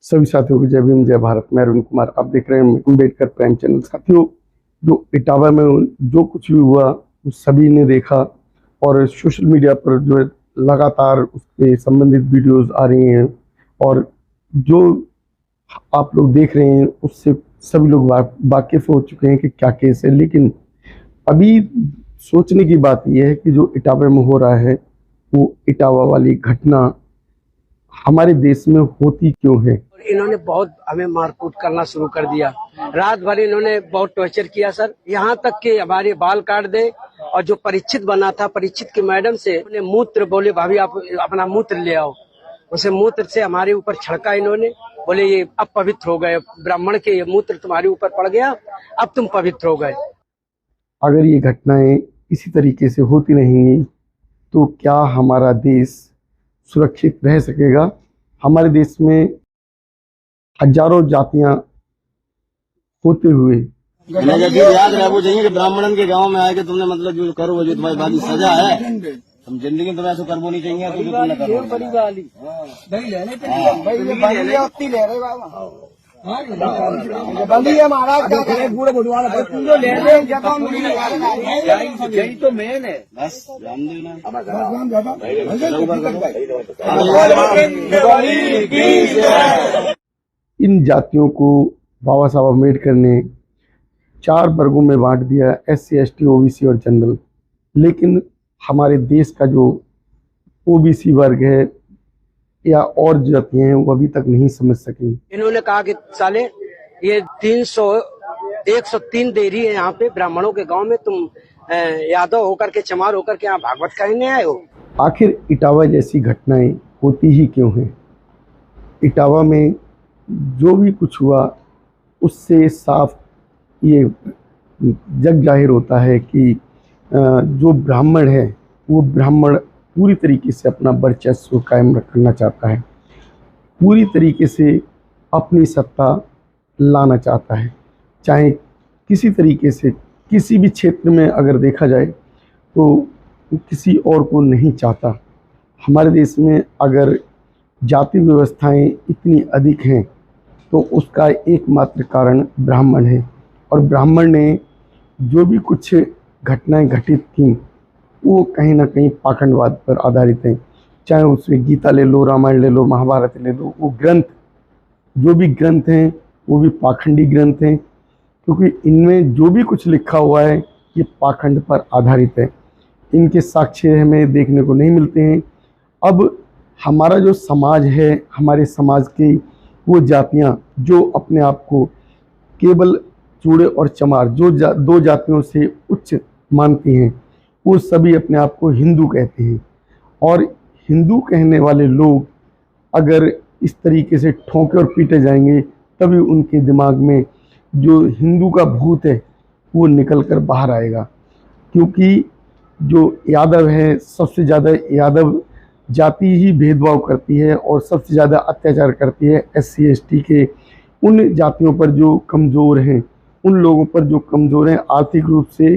सभी साथियों को जय भीम जय भारत। मैं अरुण कुमार, आप देख रहे हैं अम्बेडकर प्राइम चैनल। साथियों, जो इटावा में जो कुछ भी हुआ वो सभी ने देखा और सोशल मीडिया पर जो है लगातार उसके संबंधित वीडियोस आ रही हैं और जो आप लोग देख रहे हैं उससे सभी लोग वाकिफ हो चुके हैं कि क्या केस है। लेकिन अभी सोचने की बात यह है कि जो इटावा में हो रहा है वो इटावा वाली घटना हमारे देश में होती क्यों है। इन्होंने बहुत हमें मारकूट करना शुरू कर दिया। रात भर इन्होंने बहुत टॉर्चर किया सर, यहाँ तक कि हमारे बाल काट दे। और जो परीक्षित बना था, परीक्षित की मैडम से उन्हें मूत्र बोले, भाभी आप अपना मूत्र ले आओ। उसे मूत्र से हमारे ऊपर छड़का इन्होंने, बोले ये अब पवित्र हो गए, ब्राह्मण के ये मूत्र तुम्हारे ऊपर पड़ गया, अब तुम पवित्र हो गए। अगर ये घटनाएं इसी तरीके से होती रहेंगी तो क्या हमारा देश सुरक्षित रह सकेगा। हमारे देश में हजारों जातियां होते हुए जब याद रहे वो चाहिए कि ब्राह्मणन के गांव में आए कि तुमने मतलब जो करो वो जो तुम्हारी बात सजा है, तुम जिंदगी में तुम्हें ऐसा करबो नहीं चाहिए तो जो तुमने करो बड़ी वाली नहीं लेने बंदी है महाराज का पूरे बुढ़वा ले यही तो मेन है। बस ध्यान देना। इन जातियों को बाबा साहब अम्बेडकर ने 4 वर्गों में बांट दिया, SC ST OBC और जनरल। लेकिन हमारे देश का जो OBC वर्ग है या और जातियां हैं वो अभी तक नहीं समझ सकी। इन्होंने कहा कि साले ये 103 देरी है यहाँ पे ब्राह्मणों के गांव में, तुम यादव होकर के चमार होकर के यहाँ भागवत कहने आए हो। आखिर इटावा जैसी घटनाएं होती ही क्यों हैं। इटावा में जो भी कुछ हुआ उससे साफ ये जग जाहिर होता है कि जो ब्राह्मण है वो ब्राह्मण पूरी तरीके से अपना वर्चस्व कायम रखना चाहता है, पूरी तरीके से अपनी सत्ता लाना चाहता है। चाहे किसी तरीके से किसी भी क्षेत्र में अगर देखा जाए तो किसी और को नहीं चाहता। हमारे देश में अगर जाति व्यवस्थाएं इतनी अधिक हैं तो उसका एकमात्र कारण ब्राह्मण है और ब्राह्मण ने जो भी कुछ घटनाएं घटित की वो कहीं ना कहीं पाखंडवाद पर आधारित हैं। चाहे उसमें गीता ले लो, रामायण ले लो, महाभारत ले लो, वो ग्रंथ जो भी ग्रंथ हैं वो भी पाखंडी ग्रंथ हैं, क्योंकि इनमें जो भी कुछ लिखा हुआ है ये पाखंड पर आधारित है। इनके साक्ष्य हमें देखने को नहीं मिलते हैं। अब हमारा जो समाज है, हमारे समाज की वो जातियाँ जो अपने आप को केवल चूड़े और चमार दो जातियों से उच्च मानती हैं, वो सभी अपने आप को हिंदू कहते हैं। और हिंदू कहने वाले लोग अगर इस तरीके से ठोके और पीटे जाएंगे तभी उनके दिमाग में जो हिंदू का भूत है वो निकल कर बाहर आएगा। क्योंकि जो यादव है, सबसे ज़्यादा यादव जाति ही भेदभाव करती है और सबसे ज़्यादा अत्याचार करती है SC ST के उन जातियों पर जो कमज़ोर हैं, उन लोगों पर जो कमज़ोर हैं, आर्थिक रूप से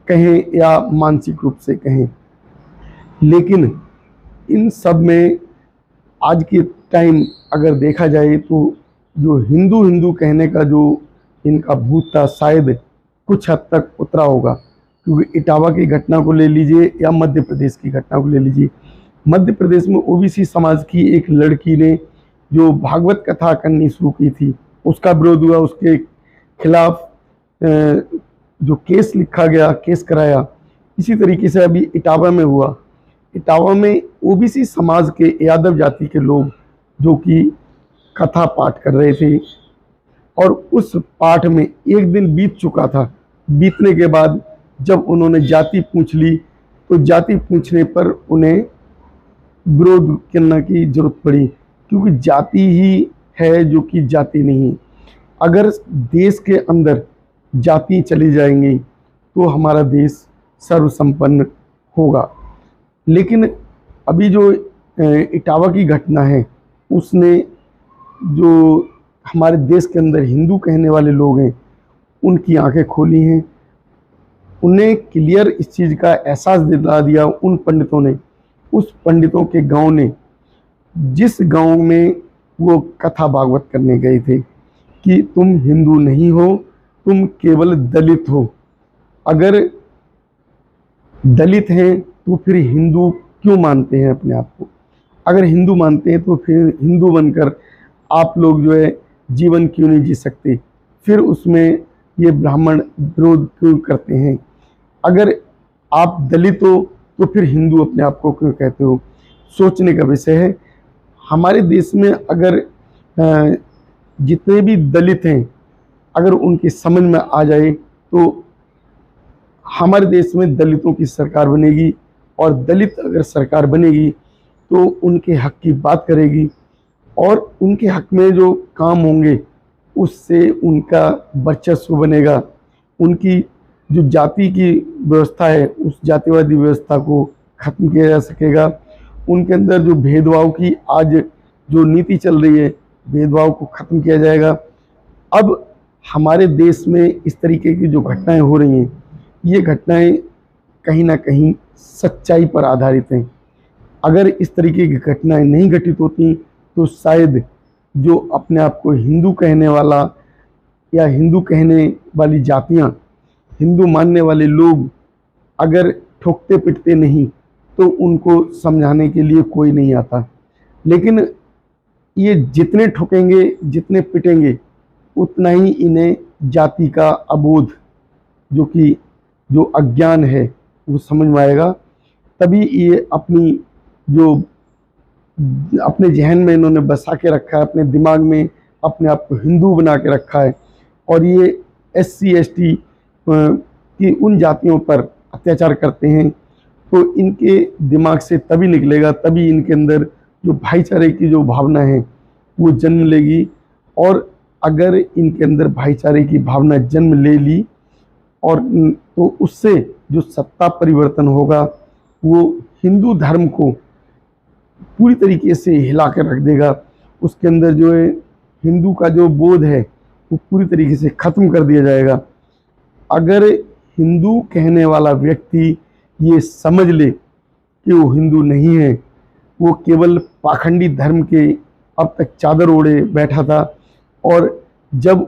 कहें या मानसिक रूप से कहें। लेकिन इन सब में आज के टाइम अगर देखा जाए तो जो हिंदू हिंदू कहने का जो इनका भूत था शायद कुछ हद तक उतरा होगा। क्योंकि इटावा की घटना को ले लीजिए या मध्य प्रदेश की घटना को ले लीजिए। मध्य प्रदेश में OBC समाज की एक लड़की ने जो भागवत कथा करनी शुरू की थी, उसका विरोध हुआ, उसके खिलाफ जो केस लिखा गया, केस कराया। इसी तरीके से अभी इटावा में हुआ। इटावा में OBC समाज के यादव जाति के लोग जो कि कथा पाठ कर रहे थे और उस पाठ में एक दिन बीत चुका था। बीतने के बाद जब उन्होंने जाति पूछ ली तो जाति पूछने पर उन्हें विरोध करने की जरूरत पड़ी, क्योंकि जाति ही है जो कि जाति नहीं। अगर देश के अंदर जाति चली जाएंगी तो हमारा देश सर्वसंपन्न होगा। लेकिन अभी जो इटावा की घटना है उसने जो हमारे देश के अंदर हिंदू कहने वाले लोग हैं उनकी आंखें खोली हैं। उन्हें क्लियर इस चीज़ का एहसास दिला दिया उन पंडितों ने, उस पंडितों के गांव ने, जिस गांव में वो कथा भागवत करने गए थे कि तुम हिंदू नहीं हो, तुम केवल दलित हो। अगर दलित हैं तो फिर हिंदू क्यों मानते हैं अपने आप को? अगर हिंदू मानते हैं तो फिर हिंदू बनकर आप लोग जो है जीवन क्यों नहीं जी सकते? फिर उसमें ये ब्राह्मण विरोध क्यों करते हैं? अगर आप दलित हो तो फिर हिंदू अपने आप को क्यों कहते हो? सोचने का विषय है। हमारे देश में अगर जितने भी दलित हैं, अगर उनकी समझ में आ जाए तो हमारे देश में दलितों की सरकार बनेगी, और दलित अगर सरकार बनेगी तो उनके हक की बात करेगी, और उनके हक में जो काम होंगे उससे उनका वर्चस्व बनेगा। उनकी जो जाति की व्यवस्था है उस जातिवादी व्यवस्था को खत्म किया जा सकेगा। उनके अंदर जो भेदभाव की आज जो नीति चल रही है, भेदभाव को खत्म किया जाएगा। अब हमारे देश में इस तरीके की जो घटनाएं हो रही हैं, ये घटनाएं कहीं ना कहीं सच्चाई पर आधारित हैं। अगर इस तरीके की घटनाएं नहीं घटित होती तो शायद जो अपने आप को हिंदू कहने वाला या हिंदू कहने वाली जातियां, हिंदू मानने वाले लोग अगर ठोकते पिटते नहीं तो उनको समझाने के लिए कोई नहीं आता। लेकिन ये जितने ठोकेंगे, जितने पिटेंगे, उतना ही इन्हें जाति का अबोध, जो अज्ञान है, वो समझ में आएगा। तभी ये अपने जहन में इन्होंने बसा के रखा है, अपने दिमाग में अपने आप को हिंदू बना के रखा है, और ये SC ST की उन जातियों पर अत्याचार करते हैं। तो इनके दिमाग से तभी निकलेगा, तभी इनके अंदर जो भाईचारे की जो भावना है वो जन्म लेगी। और अगर इनके अंदर भाईचारे की भावना जन्म ले ली और तो उससे जो सत्ता परिवर्तन होगा वो हिंदू धर्म को पूरी तरीके से हिला कर रख देगा। उसके अंदर जो है हिंदू का जो बोध है वो पूरी तरीके से ख़त्म कर दिया जाएगा। अगर हिंदू कहने वाला व्यक्ति ये समझ ले कि वो हिंदू नहीं है, वो केवल पाखंडी धर्म के अब तक चादर ओढ़े बैठा था, और जब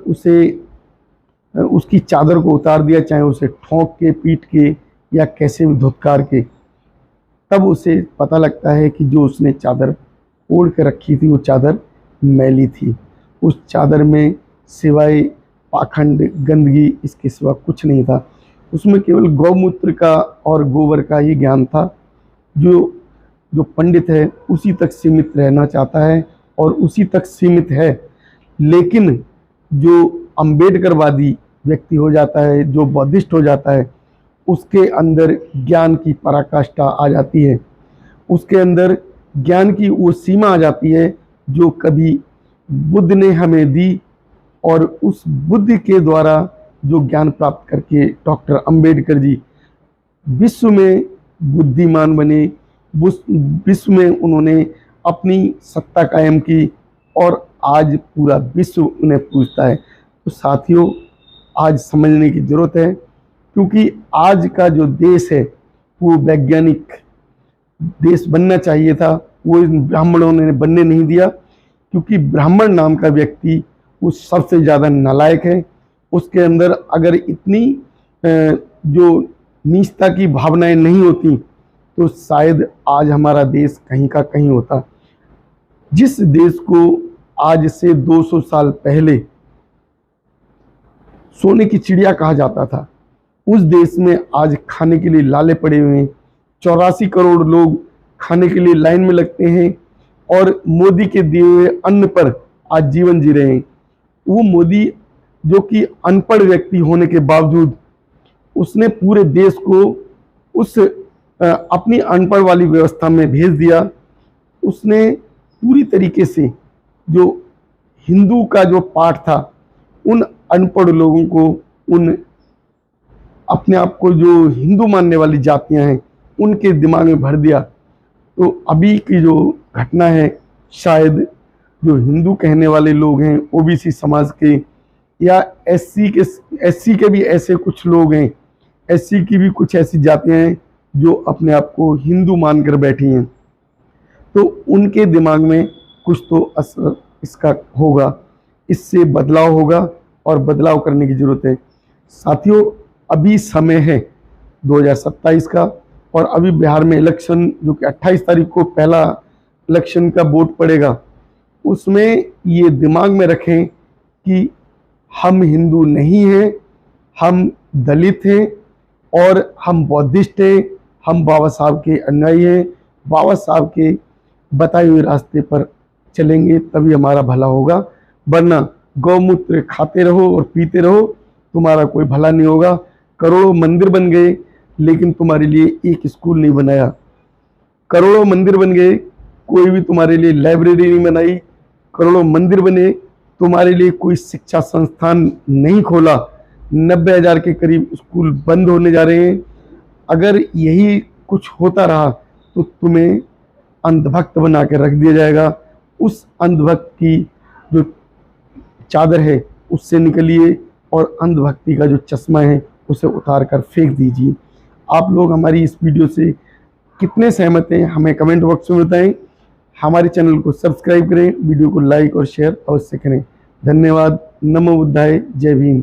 उसकी चादर को उतार दिया, चाहे उसे ठोंक के, पीट के या कैसे भी धुतकार के, तब उसे पता लगता है कि जो उसने चादर ओढ़ के रखी थी वो चादर मैली थी। उस चादर में सिवाय पाखंड, गंदगी, इसके सिवा कुछ नहीं था। उसमें केवल गौमूत्र का और गोबर का ही ज्ञान था। जो पंडित है उसी तक सीमित रहना चाहता है और उसी तक सीमित है। लेकिन जो अम्बेडकरवादी व्यक्ति हो जाता है, जो बौद्धिस्ट हो जाता है, उसके अंदर ज्ञान की पराकाष्ठा आ जाती है। उसके अंदर ज्ञान की वो सीमा आ जाती है जो कभी बुद्ध ने हमें दी, और उस बुद्ध के द्वारा जो ज्ञान प्राप्त करके डॉक्टर अंबेडकर जी विश्व में बुद्धिमान बने, विश्व में उन्होंने अपनी सत्ता कायम की, और आज पूरा विश्व उन्हें पूजता है। तो साथियों, आज समझने की ज़रूरत है, क्योंकि आज का जो देश है वो वैज्ञानिक देश बनना चाहिए था, वो इन ब्राह्मणों ने बनने नहीं दिया। क्योंकि ब्राह्मण नाम का व्यक्ति वो सबसे ज़्यादा नालायक है। उसके अंदर अगर इतनी जो नीचता की भावनाएं नहीं होती तो शायद आज हमारा देश कहीं का कहीं होता। जिस देश को आज से 200 साल पहले सोने की चिड़िया कहा जाता था, उस देश में आज खाने के लिए लाले पड़े हुए हैं। 84 करोड़ लोग खाने के लिए लाइन में लगते हैं, और मोदी के दिए हुए अन्न पर आज जीवन जी रहे हैं। वो मोदी जो कि अनपढ़ व्यक्ति होने के बावजूद उसने पूरे देश को उस अपनी अनपढ़ वाली व्यवस्था में भेज दिया। उसने पूरी तरीके से जो हिंदू का जो पाठ था उन अनपढ़ लोगों को, उन अपने आप को जो हिंदू मानने वाली जातियां हैं उनके दिमाग में भर दिया। तो अभी की जो घटना है, शायद जो हिंदू कहने वाले लोग हैं, ओबीसी समाज के या एससी के भी ऐसे कुछ लोग हैं, एससी की भी कुछ ऐसी जातियां हैं जो अपने आप को हिंदू मानकर बैठी हैं, तो उनके दिमाग में कुछ तो असर इसका होगा, इससे बदलाव होगा और बदलाव करने की ज़रूरत है। साथियों, अभी समय है 2027 का, और अभी बिहार में इलेक्शन जो कि 28 तारीख को पहला इलेक्शन का वोट पड़ेगा, उसमें ये दिमाग में रखें कि हम हिंदू नहीं हैं, हम दलित हैं और हम बौद्धिस्ट हैं, हम बाबा साहब के अनुयायी हैं। बाबा साहब के बताए हुए रास्ते पर चलेंगे तभी हमारा भला होगा, वरना गौमूत्र खाते रहो और पीते रहो, तुम्हारा कोई भला नहीं होगा। करोड़ों मंदिर बन गए लेकिन तुम्हारे लिए एक स्कूल नहीं बनाया, करोड़ों मंदिर बन गए, कोई भी तुम्हारे लिए लाइब्रेरी नहीं बनाई, करोड़ों मंदिर बने, तुम्हारे लिए कोई शिक्षा संस्थान नहीं खोला। 90,000 के करीब स्कूल बंद होने जा रहे हैं। अगर यही कुछ होता रहा तो तुम्हें अंधभक्त बना के रख दिया जाएगा। उस अंधभक्त की जो चादर है उससे निकलिए और अंधभक्ति का जो चश्मा है उसे उतार कर फेंक दीजिए। आप लोग हमारी इस वीडियो से कितने सहमत हैं हमें कमेंट बॉक्स में बताएं। हमारे चैनल को सब्सक्राइब करें, वीडियो को लाइक और शेयर अवश्य करें। धन्यवाद। नमो बुद्धाय। जय भीम।